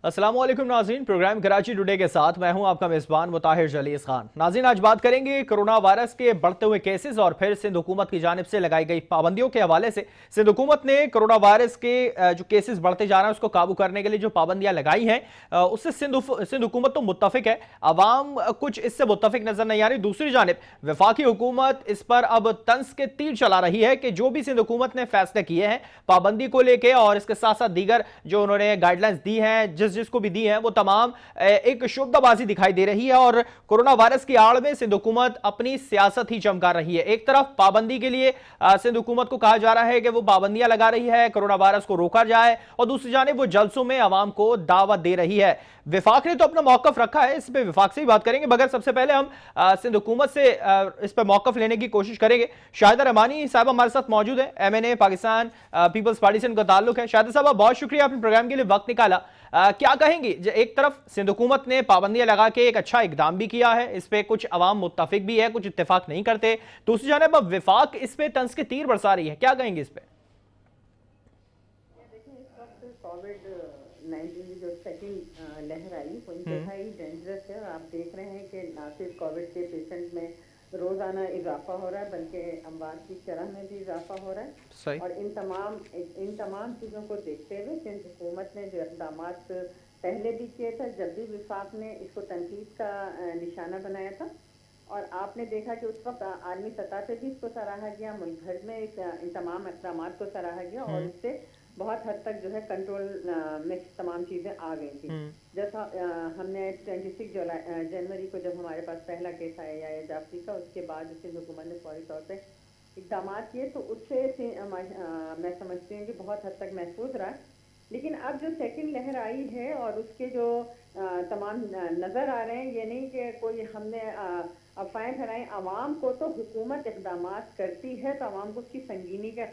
अस्सलाम वालेकुम नाज़रीन, प्रोग्राम कराची टुडे के साथ मैं हूं आपका मेज़बान मुताहिर जलीस खान। नाज़रीन, आज बात करेंगे कोरोना वायरस के बढ़ते हुए केसेस और फिर सिंध हुकूमत की जानिब से लगाई गई पाबंदियों के हवाले से। सिंध हुकूमत ने कोरोना वायरस के जो केसेस बढ़ते जा रहे हैं उसको काबू करने के लिए जो पाबंदियां लगाई हैं, उससे सिंध हुकूमत तो मुत्तफिक है, अवाम कुछ इससे मुत्तफिक नजर नहीं आ रही। दूसरी जानिब वफाकी हुकूमत इस पर अब तंज के तीर चला रही है कि जो भी सिंध हुकूमत ने फैसले किए हैं पाबंदी को लेकर और इसके साथ साथ दीगर जो उन्होंने गाइडलाइंस दी हैं जिसको भी दी है वो तमाम एक शुबदाबाजी दिखाई दे रही है और कोरोना वायरस की आड़ में सिंध हुकूमत अपनी सियासत ही चमका रही है। एक तरफ पाबंदी के लिए सिंध हुकूमत को कहा जा रहा है कि वो पाबंदियां लगा रही है, कोरोना वायरस को रोका जाए, और दूसरी जानिब वो जलसों में आवाम को दावत दे रही है। विफाक ने तो अपना मौकफ रखा है, इस पे विफाक से ही बात करेंगे, मगर सबसे पहले हम सिंध हुकूमत से इस पर मौकफ लेने की कोशिश करेंगे। शाहिदा रहमानी साहब हमारे साथ मौजूद है, MNA पाकिस्तान पीपल्स पार्टी से इनका ताल्लुक है। शाहिदा साहब, बहुत शुक्रिया आपने प्रोग्राम के लिए वक्त निकाला। क्या कहेंगे, एक तरफ सिंध हुकूमत ने पाबंदियां लगा के एक अच्छा इकदाम भी किया है, इस पे कुछ अवाम मुत्तफिक भी है, कुछ इत्तेफाक नहीं करते, दूसरी जानिब अब विफाक इस पे तंज के तीर बरसा रही है, क्या कहेंगे इस पे? देखिए, इस वक्त कोविड-19 की जो सेकंड लहर आई वो इंतहाई डेंजरस है। और आप देख रहे हैं कि ना सिर्फ कोविड के पेशेंट में रोज़ाना इजाफा हो रहा है बल्कि अमवात की शरह में भी इजाफा हो रहा है। सही। और इन तमाम चीज़ों को देखते हुए सिंध हुकूमत ने जो इक़दाम पहले भी किए थे, जब भी विफाक ने इसको तनकीद का निशाना बनाया था, और आपने देखा कि उस वक्त आलमी सतह पे भी इसको सराहा गया, मुल्क भर में इन तमाम इक़दाम को सराहा गया और इससे बहुत हद तक जो है कंट्रोल में तमाम चीज़ें आ गई थी। जैसा हमने 26 जनवरी को जब हमारे पास पहला केस आया या जाफरी का, उसके बाद सिंध हुकूमत ने फौरी तौर पर इक़दाम किए, तो उससे मैं समझती हूँ कि बहुत हद तक महफूज रहा। लेकिन अब जो सेकंड लहर आई है और उसके जो तमाम नज़र आ रहे हैं, ये नहीं कि कोई हमने अफवाहें फैलाई, आवाम को तो हुकूमत इक़दाम करती है तो आवाम को उसकी संगीनी का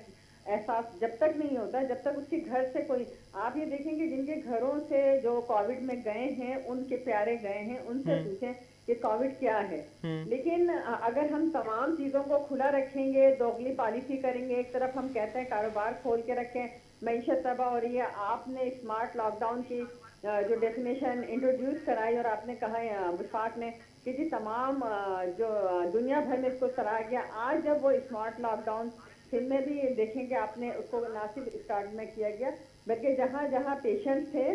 एहसास जब तक नहीं होता, जब तक उसके घर से कोई, आप ये देखेंगे जिनके घरों से जो कोविड में गए हैं, उनके प्यारे गए हैं, उनसे पूछें कि कोविड क्या है। लेकिन अगर हम तमाम चीज़ों को खुला रखेंगे, दोगली पॉलिसी करेंगे, एक तरफ हम कहते हैं कारोबार खोल के रखें, मईशत तबाह हो रही है, आपने स्मार्ट लॉकडाउन की जो डेफिनेशन इंट्रोड्यूस कराई और आपने कहा विफाक ने कि जी तमाम जो दुनिया भर में इसको सराहा गया, आज जब वो स्मार्ट लॉकडाउन फिल्म में भी देखेंगे आपने उसको ना सिर्फ स्टार्ट में किया गया बल्कि जहाँ जहाँ पेशेंट थे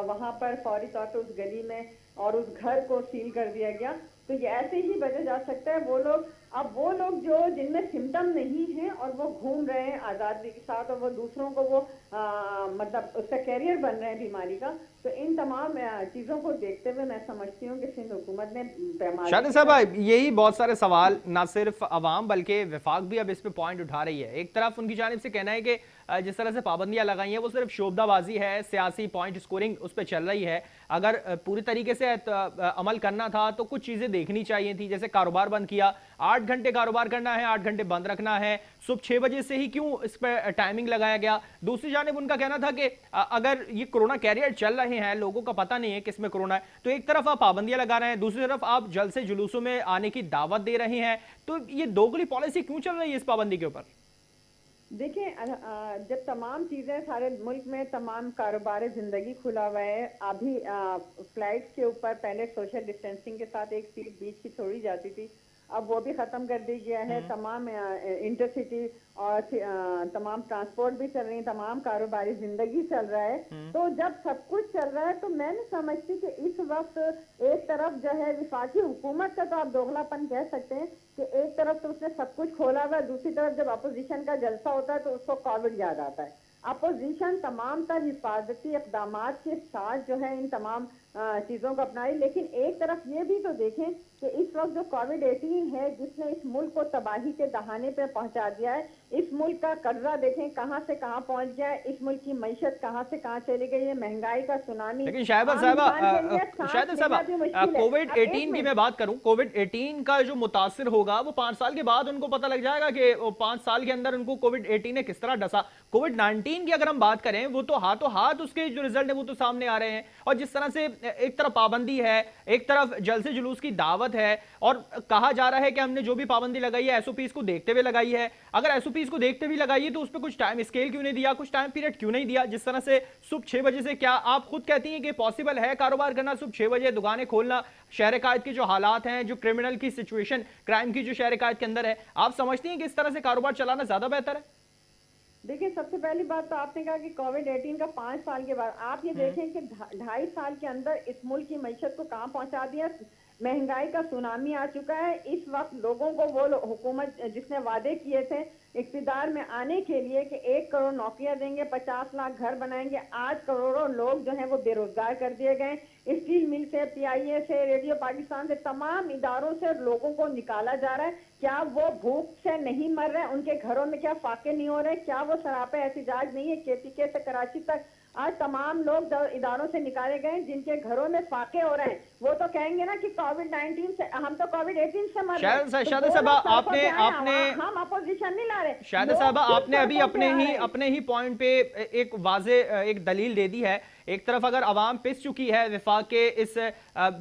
वहाँ पर फौरी तौर पर उस गली में और उस घर को सील कर दिया गया। तो ये ऐसे ही बचा जा सकता है। वो लोग जो जिनमें सिम्टम नहीं है और वो घूम रहे हैं आज़ादी के साथ और वो दूसरों को वो मतलब उसका कैरियर बन रहे हैं बीमारी का, तो इन तमाम चीज़ों को देखते हुए मैं समझती हूँ कि सिंध हुकूमत ने शाहिद साहब, यही बहुत सारे सवाल ना सिर्फ अवाम बल्कि विफाक भी अब इस पे पॉइंट उठा रही है। एक तरफ उनकी जानिब से कहना है कि जिस तरह से पाबंदियां लगाई हैं वो सिर्फ शोबदाबाजी है, सियासी पॉइंट स्कोरिंग उस पर चल रही है। अगर पूरी तरीके से अमल करना था तो कुछ चीजें देखनी चाहिए थी, जैसे कारोबार बंद किया, 8 घंटे कारोबार करना है, 8 घंटे बंद रखना है, सुबह 6 बजे से ही क्यों इस पर टाइमिंग लगाया गया। दूसरी जानिब उनका कहना था कि अगर ये कोरोना कैरियर चल रहे हैं, लोगों का पता नहीं है किसमें कोरोना है, तो एक तरफ आप पाबंदियां लगा रहे हैं, दूसरी तरफ आप जल्द से जुलूसों में आने की दावत दे रहे हैं, तो ये दोगली पॉलिसी क्यों चल रही है इस पाबंदी के ऊपर? देखिए, जब तमाम चीज़ें सारे मुल्क में तमाम कारोबार ज़िंदगी खुला हुआ है, अभी फ्लाइट्स के ऊपर पहले सोशल डिस्टेंसिंग के साथ एक सीट बीच की छोड़ी जाती थी, अब वो भी ख़त्म कर दी गया है। तमाम इंटरसिटी और तमाम ट्रांसपोर्ट भी चल रही है, तमाम कारोबारी ज़िंदगी चल रहा है। तो जब सब कुछ चल रहा है तो मैं नहीं समझती कि इस वक्त एक तरफ जो है विफाकी हुकूमत का तो आप दोगलापन कह सकते हैं कि एक तरफ तो उसने सब कुछ खोला हुआ है, दूसरी तरफ जब अपोजिशन का जलसा होता है तो उसको कोविड याद आता है। अपोजिशन तमाम तर हिफाजती इक़दाम के साथ जो है इन तमाम चीज़ों को अपनाई, लेकिन एक तरफ ये भी तो देखें कि इस वक्त जो कोविड-18 है जिसने इस मुल्क को तबाही के दहाने पे पहुंचा दिया है, इस मुल्क का कर्जा देखें कहां से कहां पहुंच गया है, इस मुल्क की मईशत कहां से कहां चली गई है, महंगाई का सुनामी। लेकिन शाहिदा साहब, कोविड-18 की मैं बात करूं, कोविड-18 का जो मुतासिर होगा वो 5 साल के बाद उनको पता लग जाएगा कि 5 साल के अंदर उनको कोविड-18 ने किस तरह डसा। कोविड-19 की अगर हम बात करें वो तो हाथों हाथ उसके जो रिजल्ट है वो तो सामने आ रहे हैं, और जिस तरह से एक तरफ पाबंदी है, एक तरफ जलसे जुलूस की दावत है, और कहा जा रहा है कि हमने जो भी पाबंदी लगाई है एसओपीज को देखते हुए लगाई है। अगर एसओपीज को देखते हुए लगाई है तो उस पर कुछ टाइम स्केल क्यों नहीं दिया, कुछ टाइम पीरियड क्यों नहीं दिया? जिस तरह से सुबह 6 बजे से, क्या आप खुद कहती हैं कि पॉसिबल है कारोबार करना सुबह 6 बजे, दुकानें खोलना? शहर कायद के जो हालात हैं, जो क्रिमिनल की सिचुएशन, क्राइम की जो शहर कायद के अंदर है, आप समझती हैं कि इस तरह से कारोबार चलाना ज्यादा बेहतर है? देखिए, सबसे पहली बात तो आपने कहा कि कोविड-18 का 5 साल के बाद आप ये देखें कि 2.5 साल के अंदर इस मुल्क की मईशत को कहाँ पहुंचा दिया। महंगाई का सुनामी आ चुका है। इस वक्त लोगों को वो हुकूमत जिसने वादे किए थे इक़्तिदार में आने के लिए कि 1 करोड़ नौकरियां देंगे, 50 लाख घर बनाएंगे, आज करोड़ों लोग जो हैं वो बेरोजगार कर दिए गए। स्टील मिल से, पीआईए से, रेडियो पाकिस्तान से, तमाम इदारों से लोगों को निकाला जा रहा है। क्या वो भूख से नहीं मर रहे? उनके घरों में क्या फाके नहीं हो रहे? क्या वो सरापे एहतिजाज नहीं है? केपीके से कराची तक आज तमाम लोग इदारों से निकाले गए जिनके घरों में फाके हो रहे हैं। वो तो कहेंगे ना कि कोविड-19 से, हम तो कोविड-18 से मर रहे हैं। शायद साहबा आपने हम अपोजिशन नहीं ला रहे। शायद साहबा आपने अभी अपने ही पॉइंट पे एक वाजे एक दलील दे दी है। एक तरफ अगर अवाम पिस चुकी है विफाक के इस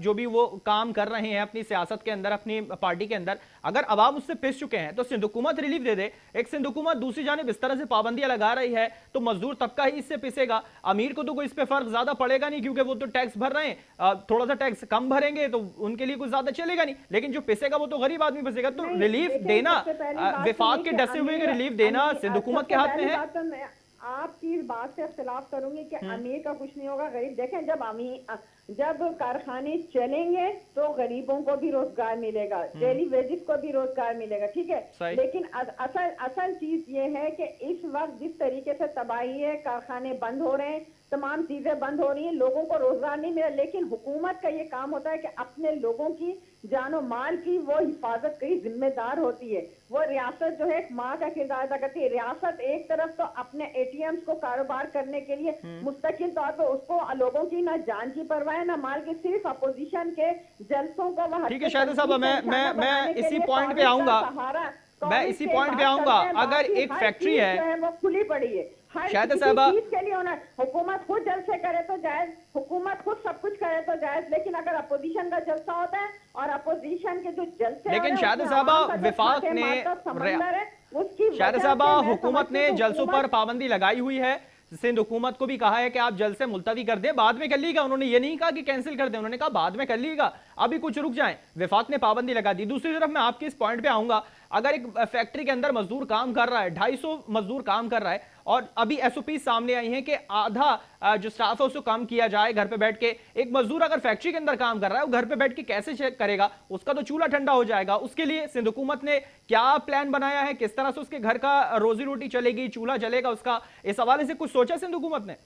जो भी वो काम कर रहे हैं अपनी सियासत के अंदर, अपनी पार्टी के अंदर, अगर अवाम उससे पिस चुके हैं तो सिंध हुकूमत रिलीफ दे दे। एक सिंध हुकूमत दूसरी जानिब इस तरह से पाबंदियां लगा रही है तो मजदूर तबका ही इससे पिसेगा। अमीर को तो कोई इस पे फर्क ज्यादा पड़ेगा नहीं क्योंकि वो तो टैक्स भर रहे हैं, थोड़ा सा टैक्स कम भरेंगे तो उनके लिए कुछ ज्यादा चलेगा नहीं, लेकिन जो पिसेगा वो तो गरीब आदमी पिसेगा। तो रिलीफ देना, विफाक के डसे हुए रिलीफ देना सिंध हुकूमत के हाथ में है। आपकी इस बात से इख्तिलाफ करूंगी कि अमीर का कुछ नहीं होगा, गरीब। देखें, जब कारखाने चलेंगे तो गरीबों को भी रोजगार मिलेगा, डेली वेजेस को भी रोजगार मिलेगा, ठीक है। लेकिन असल चीज ये है कि इस वक्त जिस तरीके से तबाही है, कारखाने बंद हो रहे हैं, तमाम चीजें बंद हो रही हैं, लोगों को रोजगार नहीं मिला। लेकिन हुकूमत का ये काम होता है कि अपने लोगों की जानो माल की वो हिफाजत की जिम्मेदार होती है। वो रियासत जो है एक माँ का किरदार अदा करती है। रियासत एक तरफ तो अपने एटीएम्स को कारोबार करने के लिए मुस्तकिल तौर पर उसको लोगों की ना जान की परवाह है ना माल की, सिर्फ अपोजिशन के जलसों को वह। ठीक है शाहिद साहब, मैं इसी पॉइंट पे आऊंगा, अगर एक फैक्ट्री है वो खुली पड़ी है, शायद के लिए होना, हुकूमत खुद जलसे करे तो जायज, हुकूमत खुद सब कुछ करे तो जायज, लेकिन अगर अपोजिशन का जलसा होता है और अपोजिशन के जो जलसे, लेकिन शायद साहबा विफाक ने, शायद साहबा हुकूमत ने जलसों पर पाबंदी लगाई हुई है। सिंध हुकूमत को भी कहा है कि आप जलसे मुलतवी कर दें, बाद में कर लीजिएगा। उन्होंने ये नहीं कहा कि कैंसिल कर दें, उन्होंने कहा बाद में कर लीजिएगा, अभी कुछ रुक जाएं। विफाक ने पाबंदी लगा दी। दूसरी तरफ मैं आपके इस पॉइंट पे आऊंगा, अगर एक फैक्ट्री के अंदर मजदूर काम कर रहा है, 250 मजदूर काम कर रहा है, और अभी एसओपी सामने आई है कि आधा जो स्टाफ है उसको कम किया जाए घर पे बैठ के। एक मजदूर अगर फैक्ट्री के अंदर काम कर रहा है वो घर पे बैठ के कैसे चेक करेगा? उसका तो चूल्हा ठंडा हो जाएगा। उसके लिए सिंध हुकूमत ने क्या प्लान बनाया है? किस तरह से उसके घर का रोजी रोटी चलेगी, चूल्हा जलेगा उसका? इस हवाले से कुछ सोचा सिंध हुकूमत ने?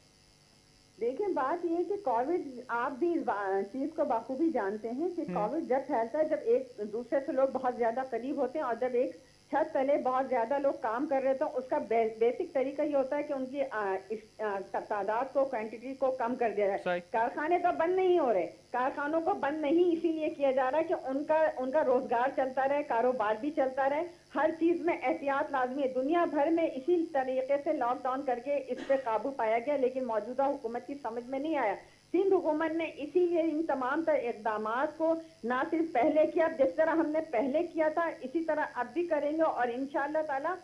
देखिए, बात ये है कि कोविड, आप भी इस चीज को बाखूबी जानते हैं कि कोविड जब फैलता है, जब एक दूसरे से लोग बहुत ज्यादा करीब होते हैं और जब एक छत तले बहुत ज्यादा लोग काम कर रहे थे, तो उसका बेसिक तरीका ये होता है कि उनकी तादाद को, क्वांटिटी को कम कर दिया जाए। कारखाने तो बंद नहीं हो रहे, कारखानों को बंद नहीं इसीलिए किया जा रहा है कि उनका रोजगार चलता रहे, कारोबार भी चलता रहे। हर चीज में एहतियात लाजमी है। दुनिया भर में इसी तरीके से लॉकडाउन करके इस पे काबू पाया गया, लेकिन मौजूदा हुकूमत की समझ में नहीं आया। सिंध हुकूमत ने इसीलिए इन तमाम इकदाम को ना सिर्फ पहले किया, जिस तरह हमने पहले किया था इसी तरह अब भी करेंगे, और इंशाअल्लाह ताला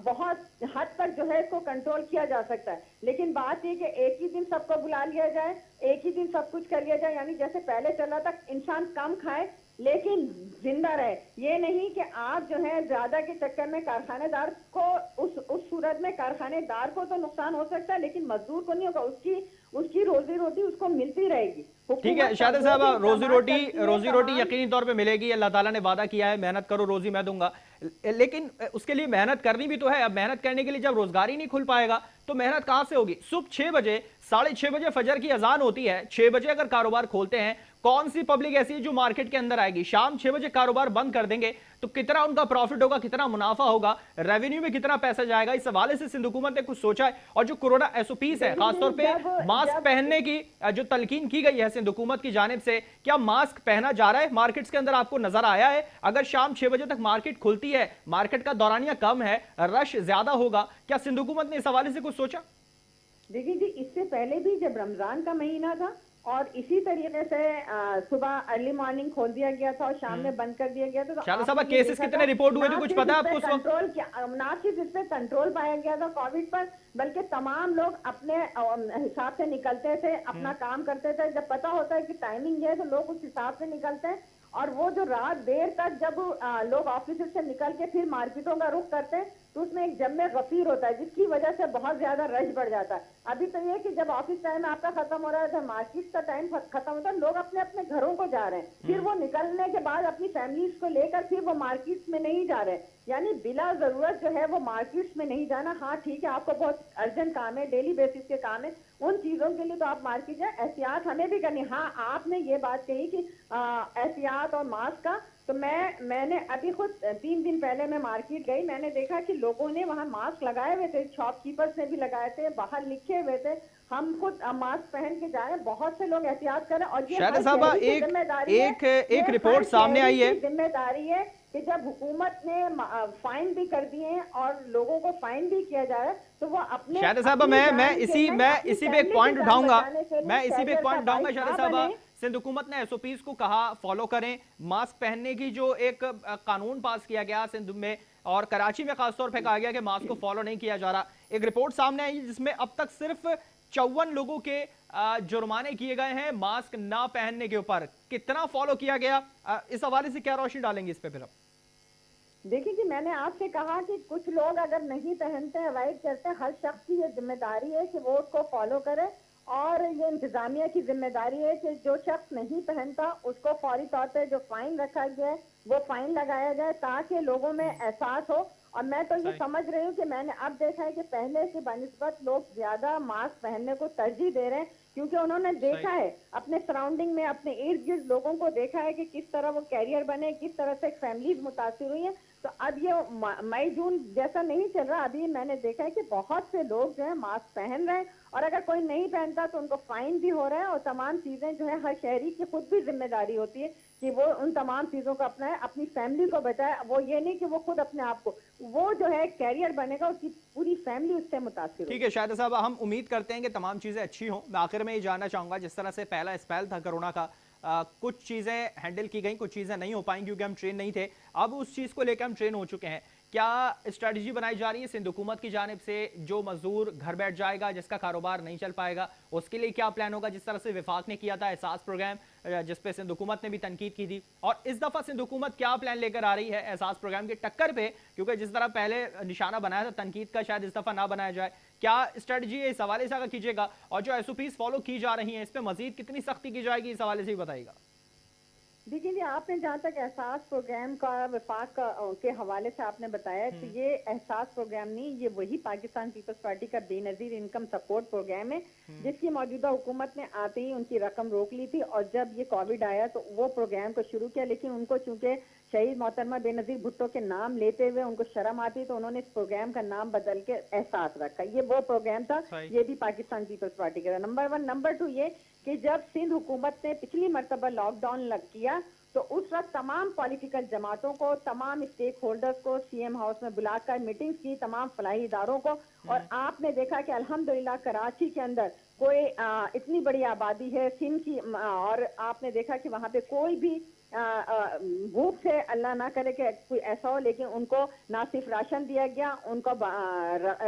बहुत हद तक जो है इसको कंट्रोल किया जा सकता है। लेकिन बात ये कि एक ही दिन सबको बुला लिया जाए, एक ही दिन सब कुछ कर लिया जाए, यानी जैसे पहले चला था इंसान कम खाए लेकिन जिंदा रहे। ये नहीं कि आप जो है ज्यादा के चक्कर में कारखानेदार को, उस सूरत में कारखानेदार को तो नुकसान हो सकता है लेकिन मजदूर को नहीं होगा, उसकी रोजी रोटी उसको मिलती रहेगी। ठीक है शाहिद साहब, रोजी रोटी यकीनी तौर पे मिलेगी। अल्लाह ताला ने वादा किया है, मेहनत करो रोजी मैं दूंगा, लेकिन उसके लिए मेहनत करनी भी तो है। अब मेहनत करने के लिए जब रोजगार ही नहीं खुल पाएगा तो मेहनत कहां से होगी? सुबह 6 बजे, 6:30 बजे फजर की अजान होती है, 6 बजे अगर कारोबार खोलते हैं, कौन सी पब्लिक ऐसी है जो मार्केट के अंदर आएगी? शाम 6 बजे कारोबार बंद कर देंगे तो कितना उनका प्रॉफिट होगा, कितना मुनाफा होगा, रेवेन्यू में कितना पैसा जाएगा? इस हवाले से सिंध हुकूमत ने कुछ सोचा है? और जो कोरोना एसओपीस है, खासतौर पे मास्क पहनने की जो तलकीन की गई है सिंध हुकूमत की जानिब से, क्या मास्क पहना जा रहा है मार्केट्स के अंदर? आपको नजर आया है? अगर शाम 6 बजे तक मार्केट खुलती है, मार्केट का दौरानिया कम है, रश ज्यादा होगा, क्या सिंध हुकूमत ने इस हवाले से कुछ सोचा? देखिए जी, इससे पहले भी जब रमजान का महीना था اور اسی طریقے سے صبح ارلی مارننگ کھول دیا گیا تھا اور شام میں بند کر دیا گیا تھا. تو شاہدہ آپ صاحبہ نے یہ کیسز دیکھا کتنے تھا رپورٹ ہوئے نہ تھے کچھ صرف پتا ہے اس آپ پہ کو اس وقت؟ کنٹرول کیا، نہ صرف اس پہ کنٹرول پایا گیا تھا کووڈ پر، بلکہ تمام لوگ اپنے حساب سے نکلتے تھے، اپنا کام کرتے تھے. جب پتا ہوتا ہے کہ ٹائمنگ ہے تو لوگ اس حساب سے نکلتے ہیں. اور وہ جو رات دیر تک جب لوگ آفس سے نکل کے پھر مارکیٹوں کا رخ کرتے ہیں تو اس میں ایک جم غفیر ہوتا ہے، جس کی وجہ سے بہت زیادہ رش بڑھ جاتا ہے. ابھی تو یہ کہ جب آفس ٹائم آپ کا ختم ہو رہا ہے تو مارکیٹ کا ٹائم ختم ہوتا ہے، لوگ اپنے اپنے گھروں کو جا رہے ہیں، پھر وہ نکلنے کے بعد اپنی فیملیز کو لے کر پھر وہ مارکیٹس میں نہیں جا رہے. یعنی بلا ضرورت جو ہے وہ مارکیٹس میں نہیں جانا. ہاں ٹھیک ہے، آپ کو بہت ارجنٹ کام ہے، ڈیلی بیسس کے کام ہے، ان چیزوں کے لیے تو آپ مارکیٹ جائیں. احتیاط ہمیں بھی کرنی. ہاں آپ نے یہ بات کہی کہ احتیاط اور ماسک کا، تو میں نے ابھی خود 3 دن پہلے میں مارکیٹ گئی، میں نے دیکھا کہ لوگوں نے وہاں ماسک لگائے ہوئے تھے، شاپ کیپرز نے بھی لگائے تھے، باہر لکھے ہوئے تھے ہم خود ماسک پہن کے جائیں. بہت سے لوگ احتیاط کریں اور یہ شاہدہ ہر صاحبہ شہری کی ایک ذمہ داری ہے. ایک یہ ہر رپورٹ سامنے شہری آئی ہے. کی ذمہ داری ہے کہ جب حکومت نے فائن بھی کر دیے ہیں اور لوگوں کو فائن بھی کیا جا رہا ہے تو وہ اپنے شاہدہ صاحبہ اپنی میں جان کے نہیں، اپنی اسی پہ ایک فیملی کی پوائنٹ جان اٹھاؤں گا. بچانے کے لیے میں اسی پہ ایک کیریئر کا پوائنٹ اٹھاؤں گا باعث شاہدہ نہ صاحبہ. بنے. سندھ حکومت نے ایس او پیز کو کہا فالو کریں، ماسک پہننے کی جو ایک قانون پاس کیا گیا سندھ میں اور کراچی میں خاص طور پہ کہا گیا کہ ماسک کو فالو نہیں کیا جا رہا. ایک رپورٹ سامنے آئی جس میں اب تک صرف 54 لوگوں کے جرمانے کیے گئے ہیں ماسک نہ پہننے کے اوپر. کتنا فالو کیا گیا، اس حوالے سے کیا روشنی ڈالیں گے اس پہ پھر اب؟ دیکھیں کہ میں نے آپ سے کہا کہ کچھ لوگ اگر نہیں پہنتے اوائڈ کرتے، ہر شخص کی یہ ذمہ داری ہے کہ وہ اس کو فالو کرے. اور یہ انتظامیہ کی ذمہ داری ہے کہ جو شخص نہیں پہنتا اس کو فوری طور پہ جو فائن رکھا گیا ہے وہ فائن لگایا جائے تاکہ لوگوں میں احساس ہو. اور میں تو یہ صحیح. سمجھ رہی ہوں کہ میں نے اب دیکھا ہے کہ پہلے سے بنسبت لوگ زیادہ ماسک پہننے کو ترجیح دے رہے ہیں، کیونکہ انہوں نے صحیح. دیکھا ہے اپنے سراؤنڈنگ میں، اپنے ارد گرد لوگوں کو دیکھا ہے کہ کس طرح وہ کیریئر بنے، کس طرح سے فیملیز متاثر ہوئی ہیں. تو اب یہ مئی جون جیسا نہیں چل رہا، ابھی میں نے دیکھا ہے کہ بہت سے لوگ جو ہے ماسک پہن رہے ہیں اور اگر کوئی نہیں پہنتا تو ان کو فائن بھی ہو رہا ہے. اور تمام چیزیں جو ہے ہر شہری کی خود بھی ذمہ داری ہوتی ہے کہ وہ ان تمام چیزوں کو اپنائے، اپنی فیملی کو بچائے. وہ یہ نہیں کہ وہ خود اپنے آپ کو، وہ جو ہے کیریئر بنے گا، اس کی پوری فیملی اس سے متاثر ٹھیک ہوگی. ہے شاہدہ صاحبہ، ہم امید کرتے ہیں کہ تمام چیزیں اچھی ہوں. میں آخر میں یہ جاننا چاہوں گا جس طرح سے پہلا اسپیل تھا کرونا کا، کچھ چیزیں ہینڈل کی گئیں، کچھ چیزیں نہیں ہو پائیں کیونکہ ہم ٹرین نہیں تھے. اب اس چیز کو لے کے ہم ٹرین ہو چکے ہیں. کیا اسٹریٹجی بنائی جا رہی ہے سندھ حکومت کی جانب سے؟ جو مزدور گھر بیٹھ جائے گا، جس کا کاروبار نہیں چل پائے گا، اس کے لیے کیا پلان ہوگا؟ جس طرح سے وفاق نے کیا تھا احساس پروگرام، جس پہ سندھ حکومت نے بھی تنقید کی تھی، اور اس دفعہ سندھ حکومت کیا پلان لے کر آ رہی ہے احساس پروگرام کے ٹکر پہ؟ کیونکہ جس طرح پہلے نشانہ بنایا تھا تنقید کا، شاید اس دفعہ نہ بنایا جائے. کیا اسٹریٹجی ہے اس حوالے سے اگر کیجیے گا؟ اور جو ایس او پیز فالو کی جا رہی ہیں اس پہ مزید کتنی سختی کی جائے گی، اس حوالے سے بھی بتائیے گا. دیکھیں جی، آپ نے جہاں تک احساس پروگرام کا وفاق کے حوالے سے آپ نے بتایا تو یہ احساس پروگرام نہیں، یہ وہی پاکستان پیپلز پارٹی کا بے نظیر انکم سپورٹ پروگرام ہے جس کی موجودہ حکومت نے آتے ہی ان کی رقم روک لی تھی. اور جب یہ کووڈ آیا تو وہ پروگرام کو شروع کیا، لیکن ان کو چونکہ شہید محترمہ بے نظیر بھٹو کے نام لیتے ہوئے ان کو شرم آتی تو انہوں نے اس پروگرام کا نام بدل کے احساس رکھا. یہ وہ پروگرام تھا، یہ بھی پاکستان پیپلز پارٹی کا. نمبر 1. نمبر 2 یہ کہ جب سندھ حکومت نے پچھلی مرتبہ لاک ڈاؤن کیا تو اس وقت تمام پولیٹیکل جماعتوں کو، تمام اسٹیک ہولڈرز کو سی ایم ہاؤس میں بلا کر میٹنگز کی، تمام فلاحی اداروں کو. اور آپ نے دیکھا کہ الحمدللہ کراچی کے اندر کوئی اتنی بڑی آبادی ہے سندھ کی، اور آپ نے دیکھا کہ وہاں پہ کوئی بھی بھوک سے اللہ نہ کرے کہ کوئی ایسا ہو، لیکن ان کو نہ صرف راشن دیا گیا، ان کو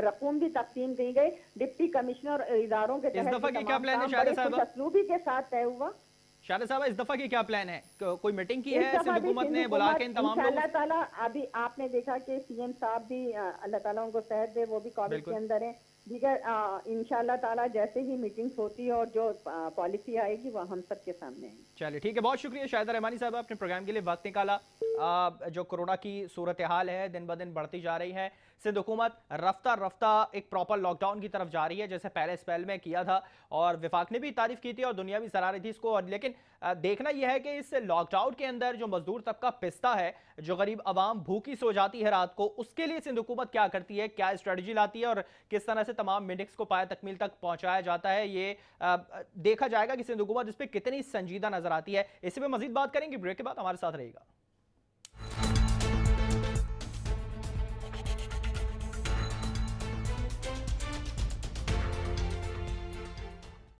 رقوم بھی تقسیم دی گئی. ڈپٹی کمشنر اداروں کے اس تحت دفعہ یہ کی کیا تمام پلان ہے کام شاہدہ بڑے خوش صاحبہ؟ اسلوبی کے ساتھ طے ہوا. شاہدہ صاحبہ اس دفعہ کی کیا پلان ہے؟ کوئی میٹنگ کی اس ہے دفعہ سندھ بھی حکومت سندھ نے بلا کے حکومت ان تمام لوگوں انشاءاللہ سے؟ تعالیٰ، ابھی آپ نے دیکھا کہ سی ایم صاحب بھی اللہ تعالیٰ ان کو صحت دے، وہ بھی کووڈ کے بالکل. اندر ہیں. دیگر انشاءاللہ تعالیٰ جیسے ہی میٹنگز ہوتی ہے اور جو پالیسی آئے گی وہ ہم سب کے سامنے آئے گی. چلیے ٹھیک ہے، بہت شکریہ شاہدہ رحمانی صاحب، اپنے پروگرام کے لیے وقت نکالا. جو کرونا کی صورتحال ہے دن بدن بڑھتی جا رہی ہے، سندھ حکومت رفتہ رفتہ ایک پراپر لاک ڈاؤن کی طرف جا رہی ہے جیسے پہلے اسپیل میں کیا تھا، اور وفاق نے بھی تعریف کی تھی اور دنیا بھی سراہ رہی تھی اس کو. اور لیکن دیکھنا یہ ہے کہ اس لاک ڈاؤن کے اندر جو مزدور طبقہ پستا ہے، جو غریب عوام بھوکی سو جاتی ہے رات کو، اس کے لیے سندھ حکومت کیا کرتی ہے، کیا اسٹریٹجی لاتی ہے، اور کس طرح سے تمام میڈکس کو پایہ تکمیل تک پہنچایا جاتا ہے، یہ دیکھا جائے گا کہ سندھ حکومت اس پہ کتنی سنجیدہ نظر آتی ہے. اسی پہ مزید بات کریں گے، بریک کے بعد ہمارے ساتھ رہے گا.